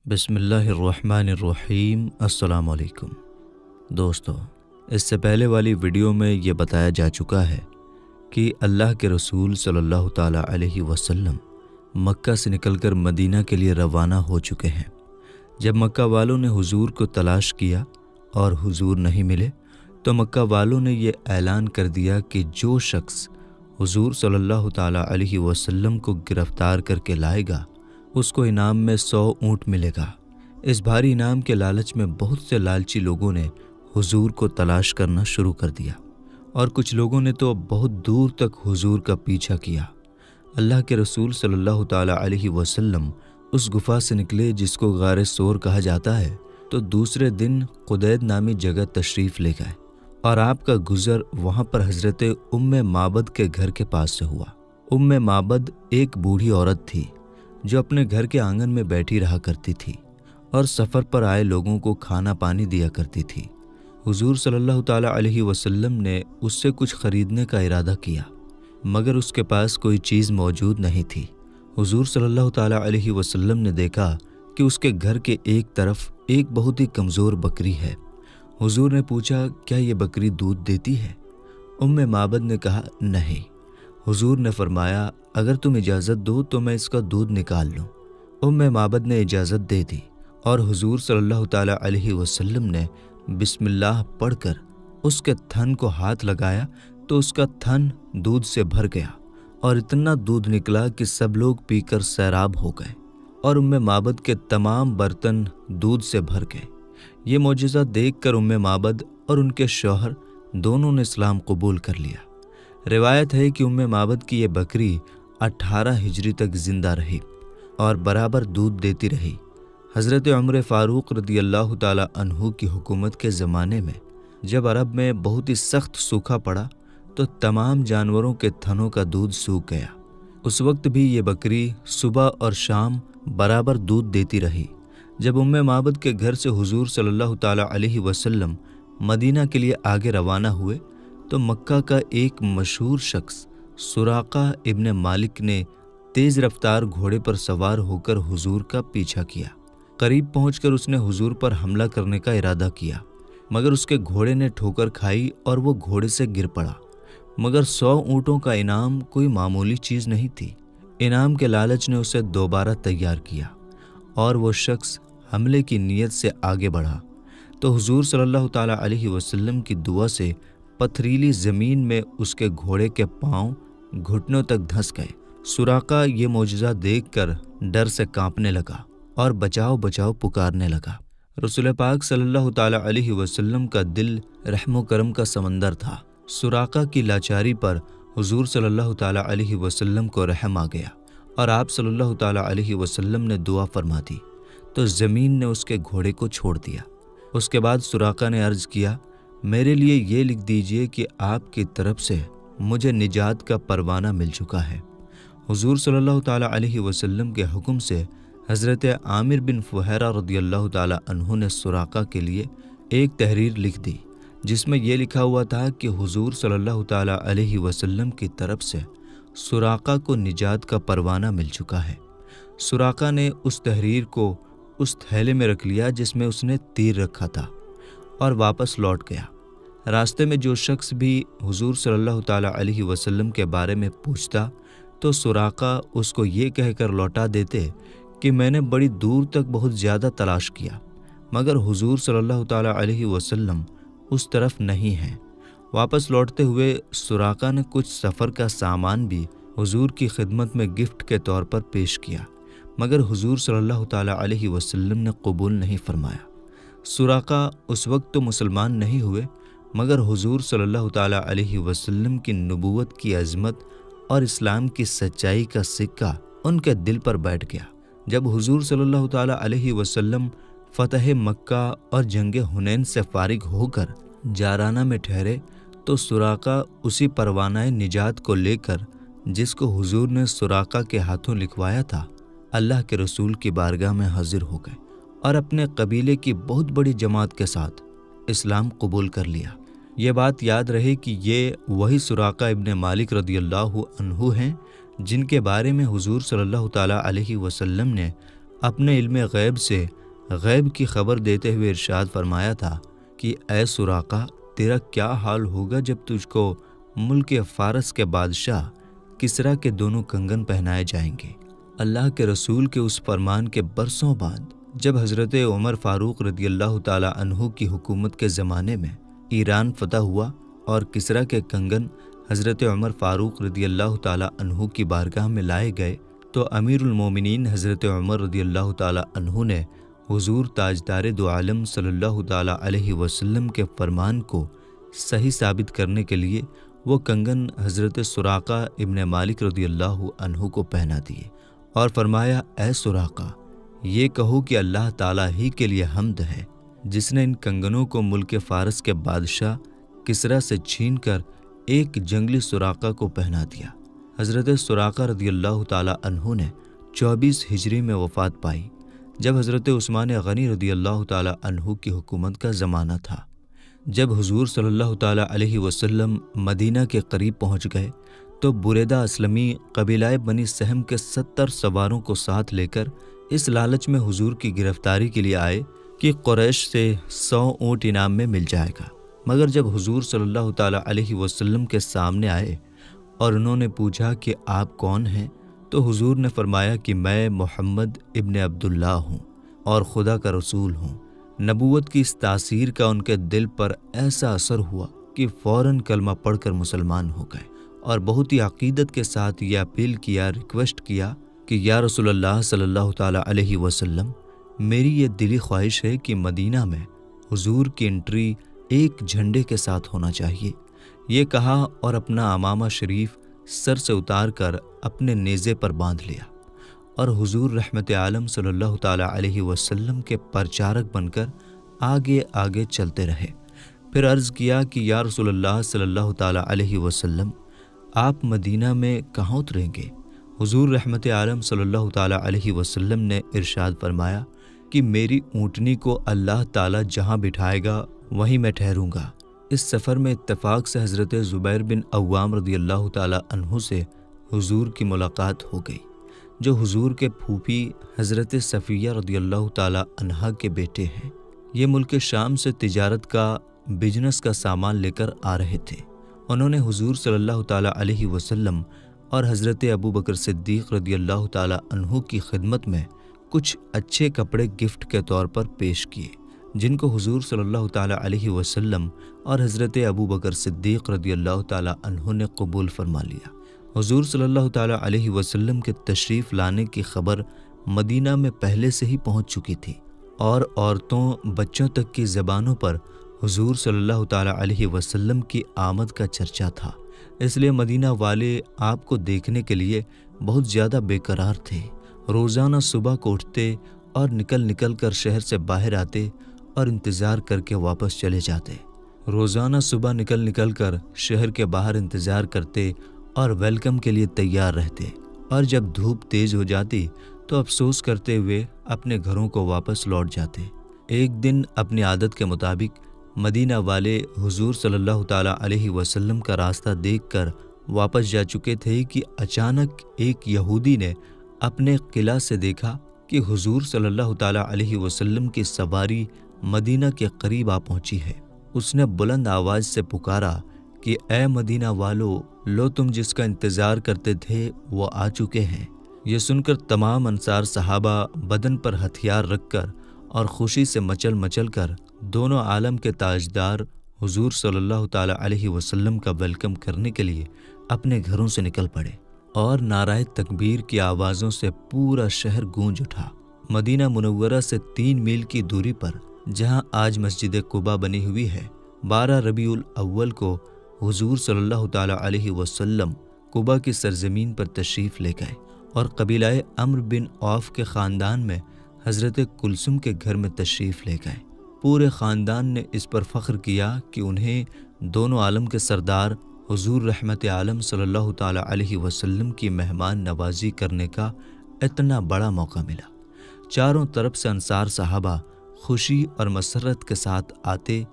بسم اللہ الرحمن الرحیم۔ السلام علیکم دوستو، اس سے پہلے والی ویڈیو میں یہ بتایا جا چکا ہے کہ اللہ کے رسول صلی اللہ تعالیٰ علیہ وسلم مکہ سے نکل کر مدینہ کے لیے روانہ ہو چکے ہیں۔ جب مکہ والوں نے حضور کو تلاش کیا اور حضور نہیں ملے تو مکہ والوں نے یہ اعلان کر دیا کہ جو شخص حضور صلی اللہ تعالیٰ علیہ وسلم کو گرفتار کر کے لائے گا اس کو انعام میں 100 اونٹ ملے گا۔ اس بھاری انعام کے لالچ میں بہت سے لالچی لوگوں نے حضور کو تلاش کرنا شروع کر دیا اور کچھ لوگوں نے تو بہت دور تک حضور کا پیچھا کیا۔ اللہ کے رسول صلی اللہ تعالیٰ علیہ وسلم اس گفا سے نکلے جس کو غار سور کہا جاتا ہے، تو دوسرے دن قدید نامی جگہ تشریف لے گئے اور آپ کا گزر وہاں پر حضرت ام معبد کے گھر کے پاس سے ہوا۔ ام معبد ایک بوڑھی عورت تھی جو اپنے گھر کے آنگن میں بیٹھی رہا کرتی تھی اور سفر پر آئے لوگوں کو کھانا پانی دیا کرتی تھی۔ حضور صلی اللہ تعالیٰ علیہ وسلم نے اس سے کچھ خریدنے کا ارادہ کیا مگر اس کے پاس کوئی چیز موجود نہیں تھی۔ حضور صلی اللہ تعالیٰ علیہ وسلم نے دیکھا کہ اس کے گھر کے ایک طرف ایک بہت ہی کمزور بکری ہے۔ حضور نے پوچھا، کیا یہ بکری دودھ دیتی ہے؟ ام معبد نے کہا، نہیں۔ حضور نے فرمایا، اگر تم اجازت دو تو میں اس کا دودھ نکال لوں۔ ام معبد نے اجازت دے دی اور حضور صلی اللہ تعالیٰ علیہ وسلم نے بسم اللہ پڑھ کر اس کے تھن کو ہاتھ لگایا تو اس کا تھن دودھ سے بھر گیا اور اتنا دودھ نکلا کہ سب لوگ پی کر سیراب ہو گئے اور ام معبد کے تمام برتن دودھ سے بھر گئے۔ یہ معجزہ دیکھ کر ام معبد اور ان کے شوہر دونوں نے اسلام قبول کر لیا۔ روایت ہے کہ ام معبد کی یہ بکری 18 ہجری تک زندہ رہی اور برابر دودھ دیتی رہی۔ حضرت عمر فاروق رضی اللہ تعالیٰ عنہ کی حکومت کے زمانے میں جب عرب میں بہت ہی سخت سوکھا پڑا تو تمام جانوروں کے تھنوں کا دودھ سوکھ گیا۔ اس وقت بھی یہ بکری صبح اور شام برابر دودھ دیتی رہی۔ جب ام معبد کے گھر سے حضور صلی اللہ تعالیٰ علیہ وسلم مدینہ کے لیے آگے روانہ ہوئے تو مکہ کا ایک مشہور شخص سراقہ ابن مالک نے تیز رفتار گھوڑے پر سوار ہو کر حضور کا پیچھا کیا۔ قریب پہنچ کر اس نے حضور پر حملہ کرنے کا ارادہ کیا مگر اس کے گھوڑے نے ٹھوکر کھائی اور وہ گھوڑے سے گر پڑا۔ مگر 100 اونٹوں کا انعام کوئی معمولی چیز نہیں تھی۔ انعام کے لالچ نے اسے دوبارہ تیار کیا اور وہ شخص حملے کی نیت سے آگے بڑھا تو حضور صلی اللہ تعالیٰ علیہ وسلم کی دعا سے پتھریلی زمین میں اس کے گھوڑے کے پاؤں گھٹنوں تک دھنس گئے۔ سراقہ یہ معجزہ دیکھ کر ڈر سے کانپنے لگا اور بچاؤ بچاؤ پکارنے لگا۔ رسول پاک صلی اللہ تعالیٰ علیہ وسلم کا دل رحم و کرم کا سمندر تھا۔ سراقہ کی لاچاری پر حضور صلی اللہ تعالیٰ علیہ وسلم کو رحم آ گیا اور آپ صلی اللہ تعالیٰ علیہ وسلم نے دعا فرما دی تو زمین نے اس کے گھوڑے کو چھوڑ دیا۔ اس کے بعد سراقہ نے عرض کیا، میرے لیے یہ لکھ دیجئے کہ آپ کی طرف سے مجھے نجات کا پروانہ مل چکا ہے۔ حضور صلی اللہ تعالیٰ علیہ وسلم کے حکم سے حضرت عامر بن فہیرہ رضی اللہ تعالیٰ عنہ نے سراقہ کے لیے ایک تحریر لکھ دی جس میں یہ لکھا ہوا تھا کہ حضور صلی اللہ تعالیٰ علیہ وسلم کی طرف سے سراقہ کو نجات کا پروانہ مل چکا ہے۔ سراقہ نے اس تحریر کو اس تھیلے میں رکھ لیا جس میں اس نے تیر رکھا تھا اور واپس لوٹ گیا۔ راستے میں جو شخص بھی حضور صلی اللہ تعالیٰ علیہ وسلم کے بارے میں پوچھتا تو سراقہ اس کو یہ کہہ کر لوٹا دیتے کہ میں نے بڑی دور تک بہت زیادہ تلاش کیا مگر حضور صلی اللہ تعالیٰ علیہ وسلم اس طرف نہیں ہیں۔ واپس لوٹتے ہوئے سراقہ نے کچھ سفر کا سامان بھی حضور کی خدمت میں گفٹ کے طور پر پیش کیا مگر حضور صلی اللہ تعالیٰ علیہ وسلم نے قبول نہیں فرمایا۔ سراقہ اس وقت تو مسلمان نہیں ہوئے مگر حضور صلی اللہ تعالیٰ علیہ وسلم کی نبوت کی عظمت اور اسلام کی سچائی کا سکہ ان کے دل پر بیٹھ گیا۔ جب حضور صلی اللہ تعالیٰ علیہ وسلم فتح مکہ اور جنگ حنین سے فارغ ہو کر جارانہ میں ٹھہرے تو سراقہ اسی پروانہ نجات کو لے کر جس کو حضور نے سراقہ کے ہاتھوں لکھوایا تھا اللہ کے رسول کی بارگاہ میں حاضر ہو گئے اور اپنے قبیلے کی بہت بڑی جماعت کے ساتھ اسلام قبول کر لیا۔ یہ بات یاد رہے کہ یہ وہی سراقہ ابن مالک رضی اللہ عنہ ہیں جن کے بارے میں حضور صلی اللہ تعالیٰ علیہ وسلم نے اپنے علم غیب سے غیب کی خبر دیتے ہوئے ارشاد فرمایا تھا کہ اے سراقہ، تیرا کیا حال ہوگا جب تجھ کو ملک فارس کے بادشاہ کسریٰ کے دونوں کنگن پہنائے جائیں گے۔ اللہ کے رسول کے اس فرمان کے برسوں بعد جب حضرت عمر فاروق رضی اللہ تعالیٰ عنہ کی حکومت کے زمانے میں ایران فتح ہوا اور کسریٰ کے کنگن حضرت عمر فاروق رضی اللہ تعالیٰ عنہ کی بارگاہ میں لائے گئے تو امیر المومنین حضرت عمر رضی اللہ تعالیٰ عنہ نے حضور تاجدار دو عالم صلی اللہ تعالیٰ علیہ وسلم کے فرمان کو صحیح ثابت کرنے کے لیے وہ کنگن حضرت سراقہ ابن مالک رضی اللہ عنہ کو پہنا دیے اور فرمایا، اے سراقہ، یہ کہو کہ اللہ تعالیٰ ہی کے لیے حمد ہے جس نے ان کنگنوں کو ملک فارس کے بادشاہ کسریٰ سے چھین کر ایک جنگلی سراقہ کو پہنا دیا۔ حضرت سراقہ رضی اللہ تعالیٰ عنہ نے 24 ہجری میں وفات پائی جب حضرت عثمان غنی رضی اللہ تعالیٰ عنہ کی حکومت کا زمانہ تھا۔ جب حضور صلی اللہ تعالیٰ علیہ وسلم مدینہ کے قریب پہنچ گئے تو بریدہ اسلمی قبیلہ بنی سہم کے 70 سواروں کو ساتھ لے کر اس لالچ میں حضور کی گرفتاری کے لیے آئے کہ قریش سے 100 اونٹ انعام میں مل جائے گا۔ مگر جب حضور صلی اللہ تعالیٰ علیہ وسلم کے سامنے آئے اور انہوں نے پوچھا کہ آپ کون ہیں تو حضور نے فرمایا کہ میں محمد ابن عبداللہ ہوں اور خدا کا رسول ہوں۔ نبوت کی اس تاثیر کا ان کے دل پر ایسا اثر ہوا کہ فوراً کلمہ پڑھ کر مسلمان ہو گئے اور بہت ہی عقیدت کے ساتھ یہ اپیل کیا، ریکویسٹ کیا کہ یا رسول اللہ صلی اللہ تعالیٰ علیہ وسلم، میری یہ دلی خواہش ہے کہ مدینہ میں حضور کی انٹری ایک جھنڈے کے ساتھ ہونا چاہیے۔ یہ کہا اور اپنا عمامہ شریف سر سے اتار کر اپنے نیزے پر باندھ لیا اور حضور رحمت عالم صلی اللہ تعالیٰ علیہ وسلم کے پرچارک بن کر آگے آگے چلتے رہے۔ پھر عرض کیا کہ یا رسول اللہ صلی اللہ تعالیٰ علیہ وسلم، آپ مدینہ میں کہاں اتریں گے؟ حضور رحمت عالم صلی اللہ تعالیٰ علیہ وسلم نے ارشاد فرمایا کہ میری اونٹنی کو اللہ تعالیٰ جہاں بٹھائے گا وہیں میں ٹھہروں گا۔ اس سفر میں اتفاق سے حضرت زبیر بن عوام رضی اللہ تعالیٰ عنہ سے حضور کی ملاقات ہو گئی، جو حضور کے پھوپھی حضرت صفیہ رضی اللہ تعالیٰ عنہا کے بیٹے ہیں۔ یہ ملک شام سے تجارت کا، بزنس کا سامان لے کر آ رہے تھے۔ انہوں نے حضور صلی اللہ تعالیٰ علیہ وسلم اور حضرت ابو بکر صدیق رضی اللہ تعالیٰ عنہ کی خدمت میں کچھ اچھے کپڑے گفٹ کے طور پر پیش کیے، جن کو حضور صلی اللہ تعالیٰ علیہ وسلم اور حضرت ابو بکر صدیق رضی اللہ تعالیٰ عنہ نے قبول فرما لیا۔ حضور صلی اللہ تعالیٰ علیہ وسلم کے تشریف لانے کی خبر مدینہ میں پہلے سے ہی پہنچ چکی تھی اور عورتوں، بچوں تک کی زبانوں پر حضور صلی اللہ تعالیٰ علیہ وسلم کی آمد کا چرچا تھا۔ اس لیے مدینہ والے آپ کو دیکھنے کے لیے بہت زیادہ بے قرار تھے۔ روزانہ صبح کو اٹھتے اور نکل کر شہر سے باہر آتے اور انتظار کر کے واپس چلے جاتے۔ روزانہ صبح نکل کر شہر کے باہر انتظار کرتے اور ویلکم کے لیے تیار رہتے، اور جب دھوپ تیز ہو جاتی تو افسوس کرتے ہوئے اپنے گھروں کو واپس لوٹ جاتے۔ ایک دن اپنی عادت کے مطابق مدینہ والے حضور صلی اللہ تعالیٰ علیہ وسلم کا راستہ دیکھ کر واپس جا چکے تھے کہ اچانک ایک یہودی نے اپنے قلعہ سے دیکھا کہ حضور صلی اللہ تعالیٰ علیہ وسلم کی سواری مدینہ کے قریب آ پہنچی ہے۔ اس نے بلند آواز سے پکارا کہ اے مدینہ والو، لو تم جس کا انتظار کرتے تھے وہ آ چکے ہیں۔ یہ سن کر تمام انصار صحابہ بدن پر ہتھیار رکھ کر اور خوشی سے مچل کر دونوں عالم کے تاجدار حضور صلی اللہ تعالیٰ علیہ وسلم کا ویلکم کرنے کے لیے اپنے گھروں سے نکل پڑے اور نعرہ تکبیر کی آوازوں سے پورا شہر گونج اٹھا۔ مدینہ منورہ سے 3 میل کی دوری پر جہاں آج مسجد قباء بنی ہوئی ہے، 12 ربیع الاول کو حضور صلی اللہ تعالیٰ علیہ وسلم قباء کی سرزمین پر تشریف لے گئے اور قبیلہ عمرو بن عوف کے خاندان میں حضرت کلثوم کے گھر میں تشریف لے گئے۔ پورے خاندان نے اس پر فخر کیا کہ انہیں دونوں عالم کے سردار حضور رحمت عالم صلی اللہ تعالیٰ علیہ وسلم کی مہمان نوازی کرنے کا اتنا بڑا موقع ملا۔ چاروں طرف سے انصار صحابہ خوشی اور مسرت کے ساتھ آتے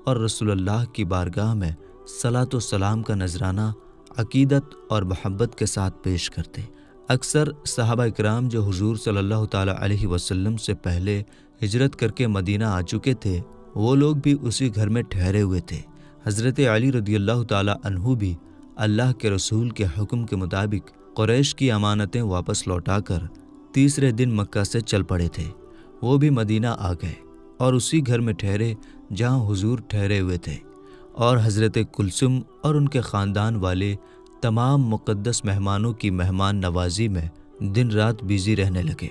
اور رسول اللہ کی بارگاہ میں صلاۃ و سلام کا نذرانہ عقیدت اور محبت کے ساتھ پیش کرتے۔ اکثر صحابہ اکرام جو حضور صلی اللہ تعالیٰ علیہ وسلم سے پہلے ہجرت کر کے مدینہ آ چکے تھے وہ لوگ بھی اسی گھر میں ٹھہرے ہوئے تھے۔ حضرت علی رضی اللہ تعالیٰ عنہ بھی اللہ کے رسول کے حکم کے مطابق قریش کی امانتیں واپس لوٹا کر تیسرے دن مکہ سے چل پڑے تھے۔ وہ بھی مدینہ آ گئے اور اسی گھر میں ٹھہرے جہاں حضور ٹھہرے ہوئے تھے، اور حضرت کلثوم اور ان کے خاندان والے تمام مقدس مہمانوں کی مہمان نوازی میں دن رات بیزی رہنے لگے۔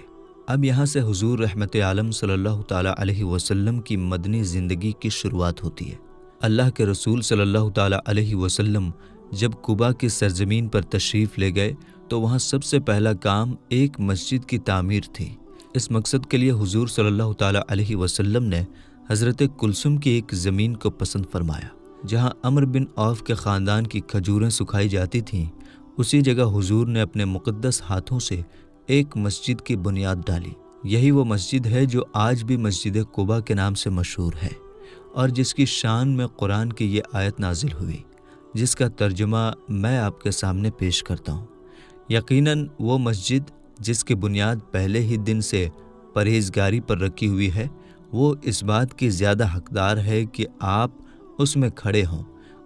اب یہاں سے حضور رحمت عالم صلی اللہ تعالیٰ علیہ وسلم کی مدنی زندگی کی شروعات ہوتی ہے۔ اللہ کے رسول صلی اللہ تعالیٰ علیہ وسلم جب قباء کی سرزمین پر تشریف لے گئے تو وہاں سب سے پہلا کام ایک مسجد کی تعمیر تھی۔ اس مقصد کے لیے حضور صلی اللہ تعالیٰ علیہ وسلم نے حضرت کلثوم کی ایک زمین کو پسند فرمایا جہاں عمرو بن عوف کے خاندان کی کھجوریں سکھائی جاتی تھیں۔ اسی جگہ حضور نے اپنے مقدس ہاتھوں سے ایک مسجد کی بنیاد ڈالی۔ یہی وہ مسجد ہے جو آج بھی مسجد قباء کے نام سے مشہور ہے اور جس کی شان میں قرآن کی یہ آیت نازل ہوئی جس کا ترجمہ میں آپ کے سامنے پیش کرتا ہوں۔ یقیناً وہ مسجد جس کی بنیاد پہلے ہی دن سے پرہیزگاری پر رکھی ہوئی ہے وہ اس بات کی زیادہ حقدار ہے کہ آپ اس میں کھڑے ہوں۔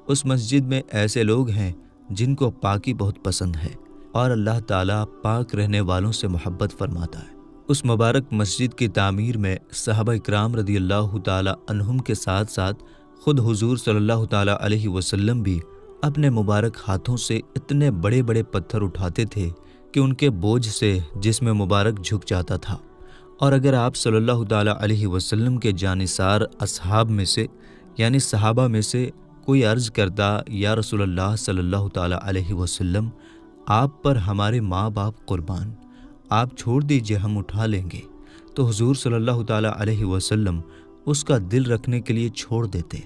اس مسجد میں ایسے لوگ ہیں جن کو پاکی بہت پسند ہے اور اللہ تعالیٰ پاک رہنے والوں سے محبت فرماتا ہے۔ اس مبارک مسجد کی تعمیر میں صحابہ اکرام رضی اللہ تعالیٰ عنہم کے ساتھ ساتھ خود حضور صلی اللہ تعالیٰ علیہ وسلم بھی اپنے مبارک ہاتھوں سے اتنے بڑے بڑے پتھر اٹھاتے تھے کہ ان کے بوجھ سے جسم مبارک جھک جاتا تھا، اور اگر آپ صلی اللہ تعالیٰ علیہ وسلم کے جانثار اصحاب میں سے یعنی صحابہ میں سے کوئی عرض کرتا یا رسول اللہ صلی اللہ تعالیٰ علیہ وسلم آپ پر ہمارے ماں باپ قربان، آپ چھوڑ دیجئے ہم اٹھا لیں گے، تو حضور صلی اللہ تعالیٰ علیہ وسلم اس کا دل رکھنے کے لیے چھوڑ دیتے،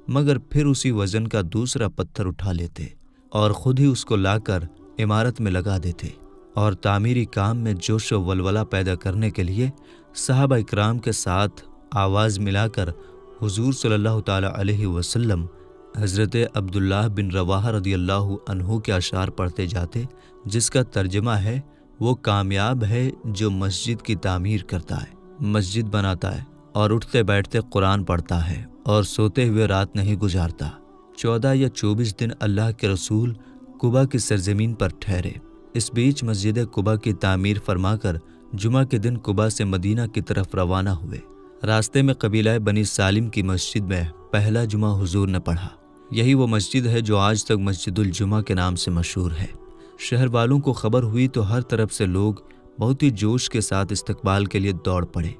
مگر پھر اسی وزن کا دوسرا پتھر اٹھا لیتے اور خود ہی اس کو لا کر عمارت میں لگا دیتے، اور تعمیری کام میں جوش و ولولہ پیدا کرنے کے لیے صحابہ اکرام کے ساتھ آواز ملا کر حضور صلی اللہ تعالیٰ علیہ وسلم حضرت عبداللہ بن رواحہ رضی اللہ عنہ کے اشعار پڑھتے جاتے جس کا ترجمہ ہے وہ کامیاب ہے جو مسجد کی تعمیر کرتا ہے، مسجد بناتا ہے اور اٹھتے بیٹھتے قرآن پڑھتا ہے اور سوتے ہوئے رات نہیں گزارتا۔ 14 یا 24 دن اللہ کے رسول قباء کی سرزمین پر ٹھہرے۔ اس بیچ مسجد قباء کی تعمیر فرما کر جمعہ کے دن قباء سے مدینہ کی طرف روانہ ہوئے۔ راستے میں قبیلہ بنی سالم کی مسجد میں پہلا جمعہ حضور نے پڑھا۔ یہی وہ مسجد ہے جو آج تک مسجد الجمعہ کے نام سے مشہور ہے۔ شہر والوں کو خبر ہوئی تو ہر طرف سے لوگ بہت ہی جوش کے ساتھ استقبال کے لیے دوڑ پڑے۔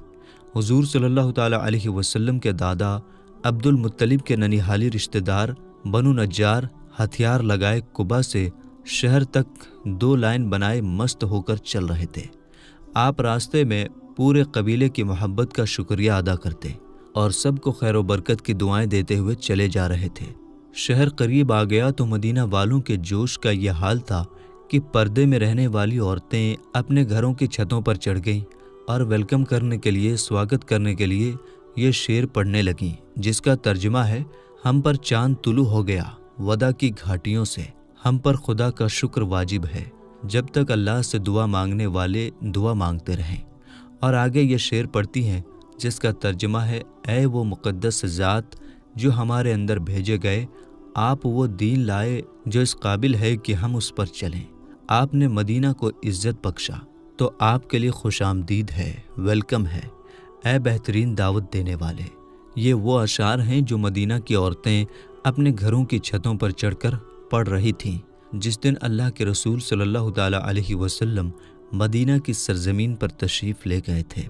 حضور صلی اللہ تعالیٰ علیہ وسلم کے دادا عبد المطلب کے ننیحالی رشتہ دار بنو نجار ہتھیار لگائے قباء سے شہر تک 2 لائن بنائے مست ہو کر چل رہے تھے۔ آپ راستے میں پورے قبیلے کی محبت کا شکریہ ادا کرتے اور سب کو خیر و برکت کی دعائیں دیتے ہوئے چلے جا رہے تھے۔ شہر قریب آ گیا تو مدینہ والوں کے جوش کا یہ حال تھا کہ پردے میں رہنے والی عورتیں اپنے گھروں کی چھتوں پر چڑھ گئیں اور ویلکم کرنے کے لیے، سواگت کرنے کے لیے یہ شعر پڑھنے لگیں جس کا ترجمہ ہے ہم پر چاند طلوع ہو گیا ودا کی گھاٹیوں سے، ہم پر خدا کا شکر واجب ہے جب تک اللہ سے دعا مانگنے والے دعا مانگتے رہیں۔ اور آگے یہ شعر پڑھتی ہیں جس کا ترجمہ ہے اے وہ مقدس ذات جو ہمارے اندر بھیجے گئے، آپ وہ دین لائے جو اس قابل ہے کہ ہم اس پر چلیں۔ آپ نے مدینہ کو عزت بخشا تو آپ کے لیے خوش آمدید ہے، ویلکم ہے، اے بہترین دعوت دینے والے۔ یہ وہ اشعار ہیں جو مدینہ کی عورتیں اپنے گھروں کی چھتوں پر چڑھ کر پڑھ رہی تھیں جس دن اللہ کے رسول صلی اللہ تعالیٰ علیہ وسلم مدینہ کی سرزمین پر تشریف لے گئے تھے۔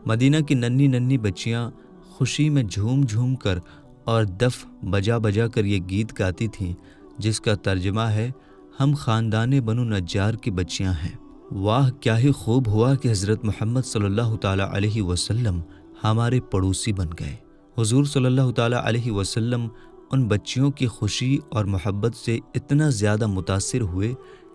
مدینہ کی ننھی ننھی بچیاں خوشی میں جھوم جھوم کر اور دف بجا بجا کر یہ گیت گاتی تھیں جس کا ترجمہ ہے ہم خاندان بنو نجار کی بچیاں ہیں۔ واہ کیا ہی خوب ہوا کہ حضرت محمد صلی اللہ تعالیٰ علیہ وسلم ہمارے پڑوسی بن گئے۔ حضور صلی اللہ تعالیٰ علیہ وسلم ان بچیوں کی خوشی اور محبت سے اتنا زیادہ متاثر ہوئے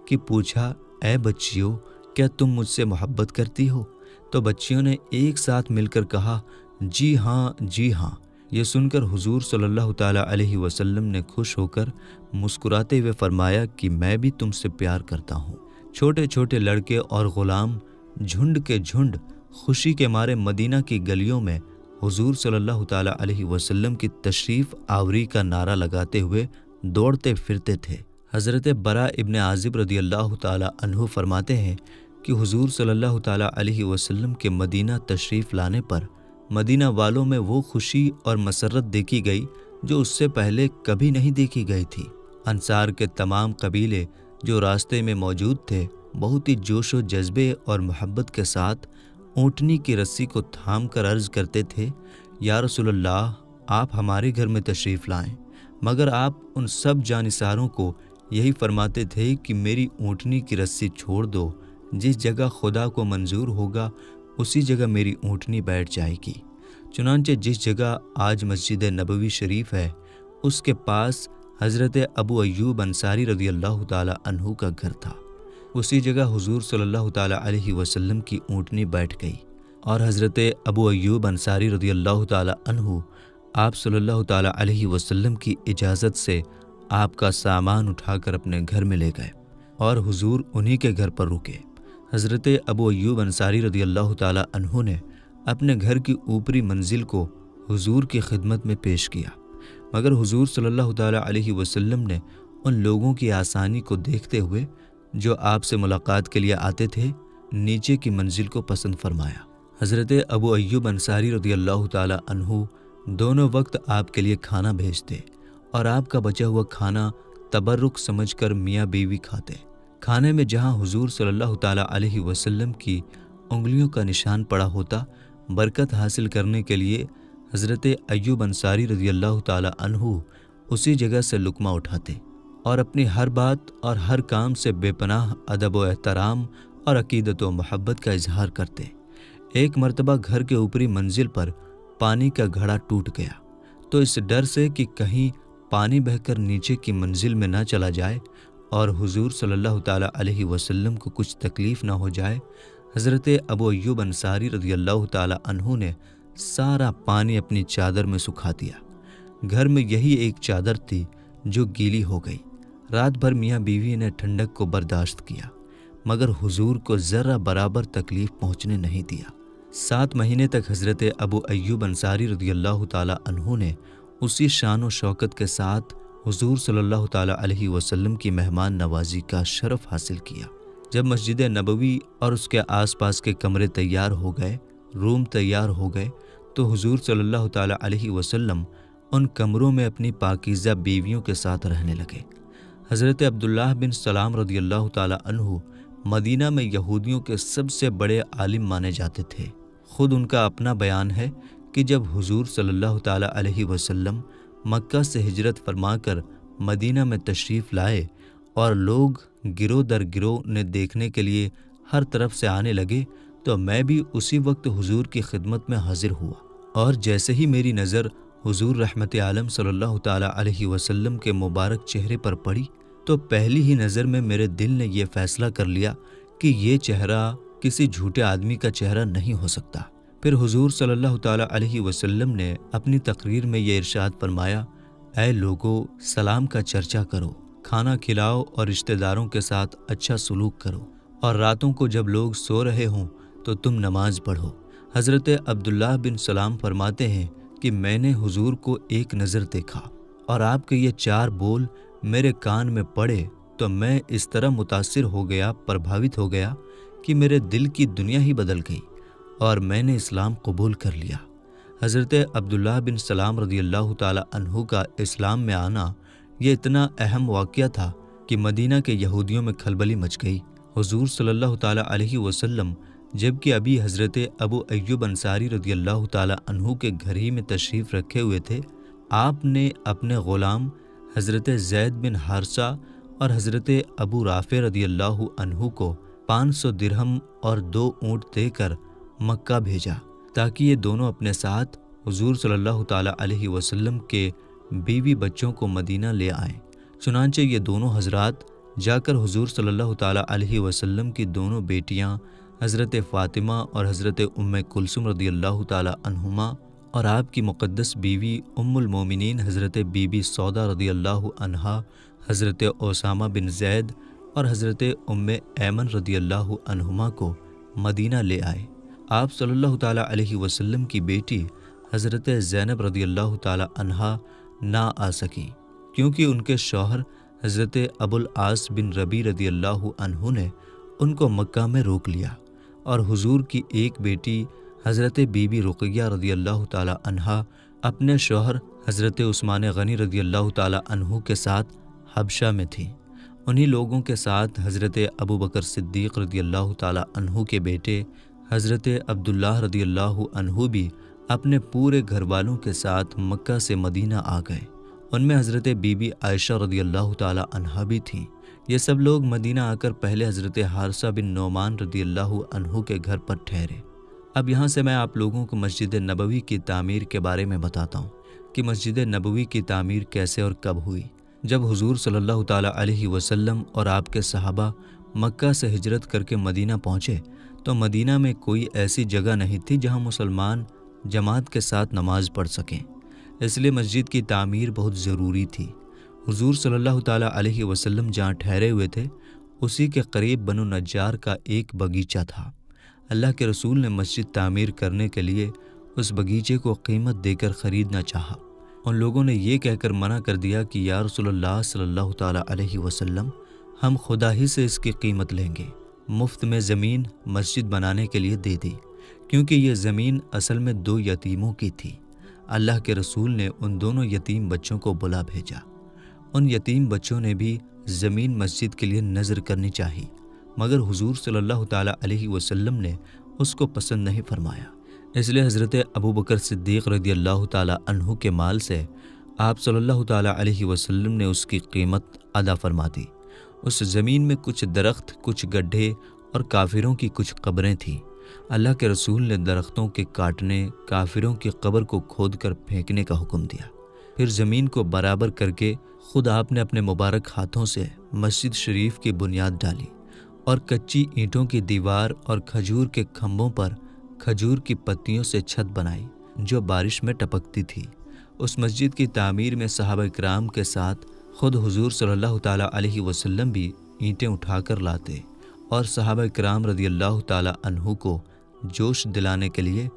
کہ پوچھا اے بچیوں کیا تم مجھ سے محبت کرتی ہو؟ تو بچیوں نے ایک ساتھ مل کر کہا جی ہاں جی ہاں۔ یہ سن کر حضور صلی اللہ تعالیٰ علیہ وسلم نے خوش ہو کر مسکراتے ہوئے فرمایا کہ میں بھی تم سے پیار کرتا ہوں۔ چھوٹے چھوٹے لڑکے اور غلام جھنڈ کے جھنڈ خوشی کے مارے مدینہ کی گلیوں میں حضور صلی اللہ تعالیٰ علیہ وسلم کی تشریف آوری کا نعرہ لگاتے ہوئے دوڑتے پھرتے تھے۔ حضرت برا ابن عازب رضی اللہ تعالیٰ عنہ فرماتے ہیں کہ حضور صلی اللہ تعالیٰ علیہ وسلم کے مدینہ تشریف لانے پر مدینہ والوں میں وہ خوشی اور مسرت دیکھی گئی جو اس سے پہلے کبھی نہیں دیکھی گئی تھی۔ انصار کے تمام قبیلے جو راستے میں موجود تھے بہت ہی جوش و جذبے اور محبت کے ساتھ اونٹنی کی رسی کو تھام کر عرض کرتے تھے، یا رسول اللہ، آپ ہمارے گھر میں تشریف لائیں، مگر آپ ان سب جانثاروں کو یہی فرماتے تھے کہ میری اونٹنی کی رسی چھوڑ دو، جس جگہ خدا کو منظور ہوگا اسی جگہ میری اونٹنی بیٹھ جائے گی۔ چنانچہ جس جگہ آج مسجد نبوی شریف ہے اس کے پاس حضرت ابو ایوب انصاری رضی اللہ تعالیٰ عنہ کا گھر تھا۔ اسی جگہ حضور صلی اللہ تعالیٰ علیہ وسلم کی اونٹنی بیٹھ گئی اور حضرت ابو ایوب انصاری رضی اللہ تعالیٰ عنہ آپ صلی اللہ تعالیٰ علیہ وسلم کی اجازت سے آپ کا سامان اٹھا کر اپنے گھر میں لے گئے اور حضور انہی کے گھر پر رکے۔ حضرت ابو ایوب انصاری رضی اللہ تعالیٰ عنہ نے اپنے گھر کی اوپری منزل کو حضور کی خدمت میں پیش کیا، مگر حضور صلی اللہ تعالیٰ علیہ وسلم نے ان لوگوں کی آسانی کو دیکھتے ہوئے جو آپ سے ملاقات کے لیے آتے تھے نیچے کی منزل کو پسند فرمایا۔ حضرت ابو ایوب انصاری رضی اللہ تعالیٰ عنہ دونوں وقت آپ کے لیے کھانا بھیجتے اور آپ کا بچا ہوا کھانا تبرک سمجھ کر میاں بیوی کھاتے۔ کھانے میں جہاں حضور صلی اللہ تعالیٰ علیہ وسلم کی انگلیوں کا نشان پڑا ہوتا، برکت حاصل کرنے کے لیے حضرت ایوب انصاری رضی اللہ تعالیٰ عنہ اسی جگہ سے لقمہ اٹھاتے اور اپنی ہر بات اور ہر کام سے بے پناہ ادب و احترام اور عقیدت و محبت کا اظہار کرتے۔ ایک مرتبہ گھر کے اوپری منزل پر پانی کا گھڑا ٹوٹ گیا، تو اس ڈر سے کہ کہیں پانی بہہ کر نیچے کی منزل میں نہ چلا جائے اور حضور صلی اللہ تعالیٰ علیہ وسلم کو کچھ تکلیف نہ ہو جائے، حضرت ابو ایوب انصاری رضی اللہ تعالیٰ عنہ نے سارا پانی اپنی چادر میں سکھا دیا۔ گھر میں یہی ایک چادر تھی جو گیلی ہو گئی۔ رات بھر میاں بیوی نے ٹھنڈک کو برداشت کیا، مگر حضور کو ذرہ برابر تکلیف پہنچنے نہیں دیا۔ 7 مہینے تک حضرت ابو ایوب انصاری رضی اللہ تعالیٰ عنہ نے اسی شان و شوکت کے ساتھ حضور صلی اللہ تعالیٰ علیہ وسلم کی مہمان نوازی کا شرف حاصل کیا۔ جب مسجد نبوی اور اس کے آس پاس کے کمرے تیار ہو گئے، روم تیار ہو گئے، تو حضور صلی اللہ تعالیٰ علیہ وسلم ان کمروں میں اپنی پاکیزہ بیویوں کے ساتھ رہنے لگے۔ حضرت عبداللہ بن سلام رضی اللہ تعالیٰ عنہ مدینہ میں یہودیوں کے سب سے بڑے عالم مانے جاتے تھے۔ خود ان کا اپنا بیان ہے کہ جب حضور صلی اللہ تعالیٰ علیہ وسلم مکہ سے ہجرت فرما کر مدینہ میں تشریف لائے اور لوگ گروہ در گروہ انہیں دیکھنے کے لیے ہر طرف سے آنے لگے، تو میں بھی اسی وقت حضور کی خدمت میں حاضر ہوا، اور جیسے ہی میری نظر حضور رحمت عالم صلی اللہ تعالیٰ علیہ وسلم کے مبارک چہرے پر پڑی تو پہلی ہی نظر میں میرے دل نے یہ فیصلہ کر لیا کہ یہ چہرہ کسی جھوٹے آدمی کا چہرہ نہیں ہو سکتا۔ پھر حضور صلی اللہ تعالیٰ علیہ وسلم نے اپنی تقریر میں یہ ارشاد فرمایا، اے لوگو، سلام کا چرچا کرو، کھانا کھلاؤ اور رشتہ داروں کے ساتھ اچھا سلوک کرو، اور راتوں کو جب لوگ سو رہے ہوں تو تم نماز پڑھو۔ حضرت عبداللہ بن سلام فرماتے ہیں کہ میں نے حضور کو ایک نظر دیکھا اور آپ کے یہ 4 بول میرے کان میں پڑے تو میں اس طرح متاثر ہو گیا، پربھاوت ہو گیا کہ میرے دل کی دنیا ہی بدل گئی اور میں نے اسلام قبول کر لیا۔ حضرت عبداللہ بن سلام رضی اللہ تعالیٰ عنہ کا اسلام میں آنا یہ اتنا اہم واقعہ تھا کہ مدینہ کے یہودیوں میں کھلبلی مچ گئی۔ حضور صلی اللہ تعالیٰ علیہ وسلم جبکہ ابھی حضرت ابو ایوب انصاری رضی اللہ تعالیٰ عنہ کے گھر ہی میں تشریف رکھے ہوئے تھے، آپ نے اپنے غلام حضرت زید بن حارثہ اور حضرت ابو رافع رضی اللہ عنہ کو 500 درہم اور 2 اونٹ دے کر مکہ بھیجا تاکہ یہ دونوں اپنے ساتھ حضور صلی اللہ تعالیٰ علیہ وسلم کے بیوی بچوں کو مدینہ لے آئیں۔ چنانچہ یہ دونوں حضرات جا کر حضور صلی اللہ تعالیٰ علیہ وسلم کی دونوں بیٹیاں حضرت فاطمہ اور حضرت ام کلثوم رضی اللہ تعالیٰ عنہما اور آپ کی مقدس بیوی ام المومنین حضرت بی بی سودا رضی اللہ عنہا، حضرت اسامہ بن زید اور حضرت ایمن رضی اللہ عنہما کو مدینہ لے آئے۔ آپ صلی اللہ تعالیٰ علیہ وسلم کی بیٹی حضرت زینب رضی اللہ تعالیٰ عنہا نہ آ سکیں، کیونکہ ان کے شوہر حضرت ابوالعاص بن ربیع رضی اللہ عنہ نے ان کو مکہ میں روک لیا، اور حضور کی ایک بیٹی حضرت بی بی رقیہ رضی اللہ تعالیٰ عنہا اپنے شوہر حضرت عثمان غنی رضی اللہ تعالیٰ عنہ کے ساتھ حبشہ میں تھیں۔ انہی لوگوں کے ساتھ حضرت ابوبکر صدیق رضی اللہ تعالیٰ عنہ کے بیٹے حضرت عبداللہ رضی اللہ عنہ بھی اپنے پورے گھر والوں کے ساتھ مکہ سے مدینہ آ گئے۔ ان میں حضرت بی بی عائشہ رضی اللہ تعالیٰ عنہا بھی تھیں۔ یہ سب لوگ مدینہ آ کر پہلے حضرت حارثہ بن نعمان رضی اللہ عنہ کے گھر پر ٹھہرے۔ اب یہاں سے میں آپ لوگوں کو مسجد نبوی کی تعمیر کے بارے میں بتاتا ہوں کہ مسجد نبوی کی تعمیر کیسے اور کب ہوئی۔ جب حضور صلی اللہ تعالیٰ علیہ وسلم اور آپ کے صحابہ مکہ سے ہجرت کر کے مدینہ پہنچے تو مدینہ میں کوئی ایسی جگہ نہیں تھی جہاں مسلمان جماعت کے ساتھ نماز پڑھ سکیں، اس لیے مسجد کی تعمیر بہت ضروری تھی۔ حضور صلی اللہ تعالیٰ علیہ وسلم جہاں ٹھہرے ہوئے تھے اسی کے قریب بنو نجار کا ایک باغیچہ تھا۔ اللہ کے رسول نے مسجد تعمیر کرنے کے لیے اس باغیچے کو قیمت دے کر خریدنا چاہا۔ ان لوگوں نے یہ کہہ کر منع کر دیا کہ یا رسول اللہ صلی اللہ تعالیٰ علیہ وسلم، ہم خدا ہی سے اس کی قیمت لیں گے۔ مفت میں زمین مسجد بنانے کے لیے دے دی، کیونکہ یہ زمین اصل میں 2 یتیموں کی تھی۔ اللہ کے رسول نے ان دونوں یتیم بچوں کو بلا بھیجا۔ ان یتیم بچوں نے بھی زمین مسجد کے لیے نذر کرنی چاہی، مگر حضور صلی اللہ تعالیٰ علیہ وسلم نے اس کو پسند نہیں فرمایا۔ اس لیے حضرت ابوبکر صدیق رضی اللہ تعالیٰ عنہ کے مال سے آپ صلی اللہ تعالیٰ علیہ وسلم نے اس کی قیمت ادا فرما دی۔ اس زمین میں کچھ درخت، کچھ گڈھے اور کافروں کی کچھ قبریں تھیں۔ اللہ کے رسول نے درختوں کے کاٹنے، کافروں کی قبر کو کھود کر پھینکنے کا حکم دیا۔ پھر زمین کو برابر کر کے خود آپ نے اپنے مبارک ہاتھوں سے مسجد شریف کی بنیاد ڈالی اور کچی اینٹوں کی دیوار اور کھجور کے کھمبوں پر کھجور کی پتیوں سے چھت بنائی جو بارش میں ٹپکتی تھی۔ اس مسجد کی تعمیر میں صحابہ کرام کے ساتھ خود حضور صلی اللہ تعالیٰ علیہ وسلم بھی اینٹیں اٹھا کر لاتے، اور صحابہ کرام رضی اللہ تعالیٰ عنہ کو جوش دلانے کے لیے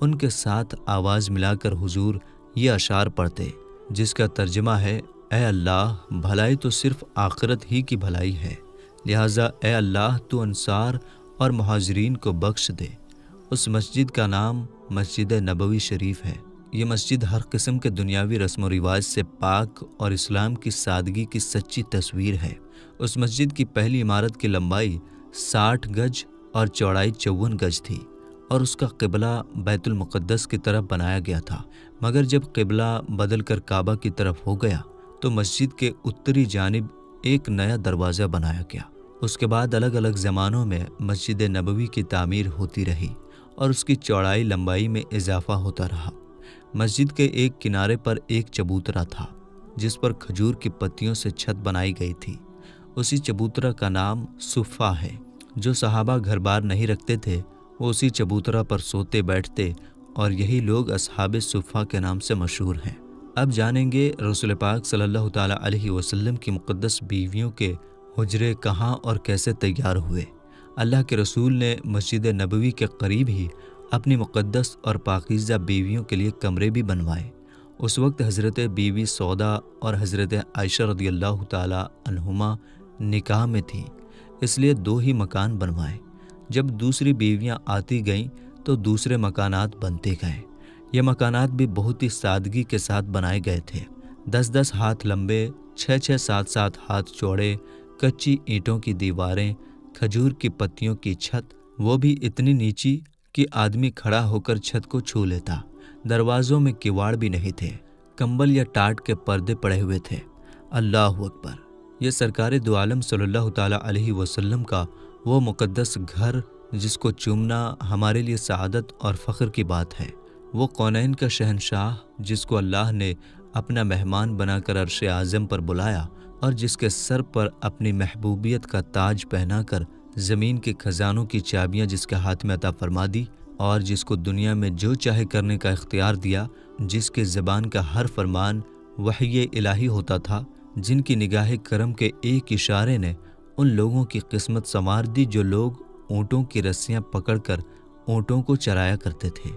ان کے ساتھ آواز ملا کر حضور یہ اشعار پڑھتے، جس کا ترجمہ ہے: اے اللہ، بھلائی تو صرف آخرت ہی کی بھلائی ہے، لہٰذا اے اللہ تو انصار اور مہاجرین کو بخش دے۔ اس مسجد کا نام مسجد نبوی شریف ہے۔ یہ مسجد ہر قسم کے دنیاوی رسم و رواج سے پاک اور اسلام کی سادگی کی سچی تصویر ہے۔ اس مسجد کی پہلی عمارت کی لمبائی 60 گج اور چوڑائی 54 گج تھی، اور اس کا قبلہ بیت المقدس کی طرف بنایا گیا تھا، مگر جب قبلہ بدل کر کعبہ کی طرف ہو گیا تو مسجد کے اتری جانب ایک نیا دروازہ بنایا گیا۔ اس کے بعد الگ الگ زمانوں میں مسجد نبوی کی تعمیر ہوتی رہی اور اس کی چوڑائی لمبائی میں اضافہ ہوتا رہا۔ مسجد کے ایک کنارے پر ایک چبوترا تھا جس پر کھجور کی پتیوں سے چھت بنائی گئی تھی۔ اسی چبوترا کا نام صفہ ہے۔ جو صحابہ گھر بار نہیں رکھتے تھے وہ اسی چبوترا پر سوتے بیٹھتے، اور یہی لوگ اصحاب صفہ کے نام سے مشہور ہیں۔ اب جانیں گے رسول پاک صلی اللہ تعالیٰ علیہ وسلم کی مقدس بیویوں کے حجرے کہاں اور کیسے تیار ہوئے۔ اللہ کے رسول نے مسجد نبوی کے قریب ہی اپنی مقدس اور پاکیزہ بیویوں کے لیے کمرے بھی بنوائے۔ اس وقت حضرت بی بی سودا اور حضرت عائشہ رضی اللہ تعالیٰ عنہما نکاح میں تھیں، اس لیے 2 ہی مکان بنوائے۔ جب دوسری بیویاں آتی گئیں تو دوسرے مکانات بنتے گئے۔ یہ مکانات بھی بہت ہی سادگی کے ساتھ بنائے گئے تھے۔ 10-10 ہاتھ لمبے، 6-6 7-7 ہاتھ چوڑے، کچی اینٹوں کی دیواریں، کھجور کی پتیوں کی چھت، وہ بھی اتنی نیچی کہ آدمی کھڑا ہو کر چھت کو چھو لیتا۔ دروازوں میں کواڑ بھی نہیں تھے، کمبل یا ٹاٹ کے پردے پڑے ہوئے تھے۔ اللہ اکبر! یہ سرکار دو عالم صلی اللہ تعالیٰ علیہ وسلم کا وہ مقدس گھر جس کو چومنا ہمارے لیے سعادت اور فخر کی بات ہے، وہ کونین کا شہنشاہ جس کو اللہ نے اپنا مہمان بنا کر عرش اعظم پر بلایا، اور جس کے سر پر اپنی محبوبیت کا تاج پہنا کر زمین کے خزانوں کی چابیاں جس کے ہاتھ میں عطا فرما دی، اور جس کو دنیا میں جو چاہے کرنے کا اختیار دیا، جس کے زبان کا ہر فرمان وحی الہی ہوتا تھا، جن کی نگاہ کرم کے ایک اشارے نے ان لوگوں کی قسمت سنوار دی جو لوگ اونٹوں کی رسیاں پکڑ کر اونٹوں کو چرایا کرتے تھے۔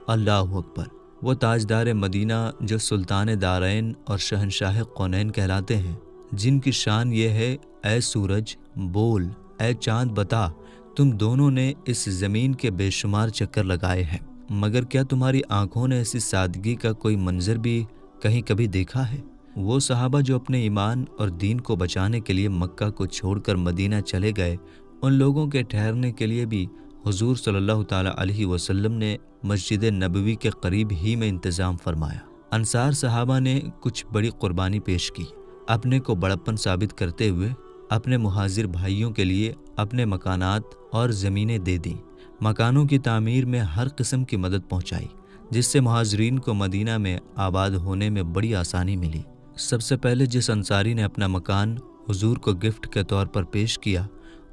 اللہ اکبر۔ وہ تاجدار مدینہ جو سلطان دارین اور شہنشاہ کونین کہلاتے ہیں، جن کی شان یہ ہے، اے سورج بول، اے چاند بتا، تم دونوں نے اس زمین کے بے شمار چکر لگائے ہیں، مگر کیا تمہاری آنکھوں نے ایسی سادگی کا کوئی منظر بھی کہیں کبھی دیکھا ہے؟ وہ صحابہ جو اپنے ایمان اور دین کو بچانے کے لیے مکہ کو چھوڑ کر مدینہ چلے گئے، ان لوگوں کے ٹھہرنے کے لیے بھی حضور صلی اللہ تعالیٰ علیہ وسلم نے مسجد نبوی کے قریب ہی میں انتظام فرمایا۔ انصار صحابہ نے کچھ بڑی قربانی پیش کی، اپنے کو بڑپن ثابت کرتے ہوئے اپنے مہاجر بھائیوں کے لیے اپنے مکانات اور زمینیں دے دیں، مکانوں کی تعمیر میں ہر قسم کی مدد پہنچائی، جس سے مہاجرین کو مدینہ میں آباد ہونے میں بڑی آسانی ملی۔ سب سے پہلے جس انصاری نے اپنا مکان حضور کو گفٹ کے طور پر پیش کیا،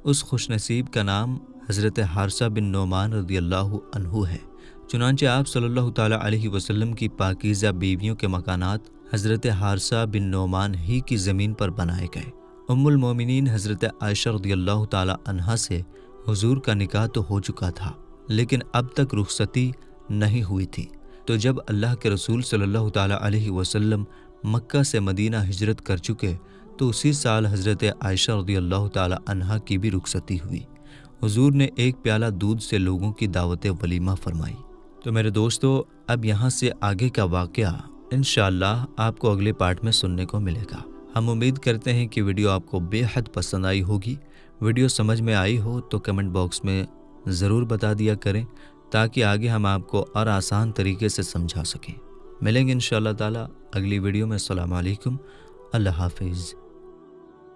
اس خوش نصیب کا نام حضرت حارثہ بن نعمان رضی اللہ عنہ ہے۔ چنانچہ آپ صلی اللہ تعالیٰ علیہ وسلم کی پاکیزہ بیویوں کے مکانات حضرت حارثہ بن نعمان ہی کی زمین پر بنائے گئے۔ ام المومنین حضرت عائشہ رضی اللہ تعالیٰ عنہا سے حضور کا نکاح تو ہو چکا تھا، لیکن اب تک رخصتی نہیں ہوئی تھی، تو جب اللہ کے رسول صلی اللہ تعالیٰ علیہ وسلم مکہ سے مدینہ ہجرت کر چکے تو اسی سال حضرت عائشہ رضی اللہ تعالیٰ عنہا کی بھی رخصتی ہوئی۔ حضور نے ایک پیالہ دودھ سے لوگوں کی دعوت ولیمہ فرمائی۔ تو میرے دوستو، اب یہاں سے آگے کا واقعہ انشاءاللہ آپ کو اگلے پارٹ میں سننے کو ملے گا۔ ہم امید کرتے ہیں کہ ویڈیو آپ کو بے حد پسند آئی ہوگی۔ ویڈیو سمجھ میں آئی ہو تو کمنٹ باکس میں ضرور بتا دیا کریں، تاکہ آگے ہم آپ کو اور آسان طریقے سے سمجھا سکیں۔ ملیں گے انشاءاللہ تعالیٰ اگلی ویڈیو میں۔ السلام علیکم، اللہ حافظ۔